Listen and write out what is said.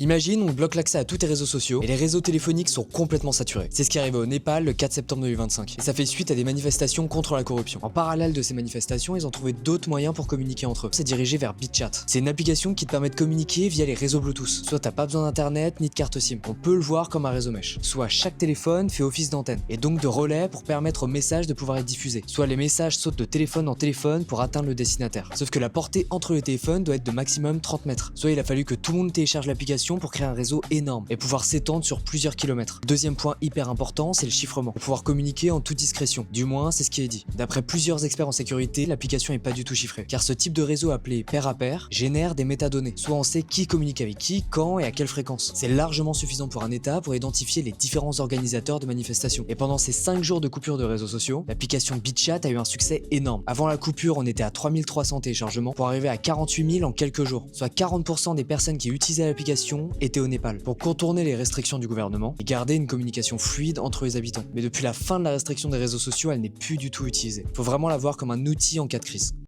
Imagine, on bloque l'accès à tous tes réseaux sociaux et les réseaux téléphoniques sont complètement saturés. C'est ce qui est arrivé au Népal le 4 septembre 2025. Et ça fait suite à des manifestations contre la corruption. En parallèle de ces manifestations, ils ont trouvé d'autres moyens pour communiquer entre eux. C'est dirigé vers BitChat. C'est une application qui te permet de communiquer via les réseaux Bluetooth. Soit t'as pas besoin d'internet ni de carte SIM. On peut le voir comme un réseau mesh. Soit chaque téléphone fait office d'antenne et donc de relais pour permettre aux messages de pouvoir être diffusés. Soit les messages sautent de téléphone en téléphone pour atteindre le destinataire. Sauf que la portée entre les téléphones doit être de maximum 30 mètres. Soit il a fallu que tout le monde télécharge l'application pour créer un réseau énorme et pouvoir s'étendre sur plusieurs kilomètres. Deuxième point hyper important, c'est le chiffrement. Pour pouvoir communiquer en toute discrétion. Du moins, c'est ce qui est dit. D'après plusieurs experts en sécurité, l'application est pas du tout chiffrée. Car ce type de réseau appelé pair à pair génère des métadonnées. Soit on sait qui communique avec qui, quand et à quelle fréquence. C'est largement suffisant pour un État pour identifier les différents organisateurs de manifestations. Et pendant ces 5 jours de coupure de réseaux sociaux, l'application BitChat a eu un succès énorme. Avant la coupure, on était à 3300 téléchargements pour arriver à 48 000 en quelques jours. Soit 40% des personnes qui utilisaient l'application étaient au Népal. Pour contourner les restrictions du gouvernement et garder une communication fluide entre les habitants. Mais depuis la fin de la restriction des réseaux sociaux, elle n'est plus du tout utilisée. Faut vraiment la voir comme un outil en cas de crise.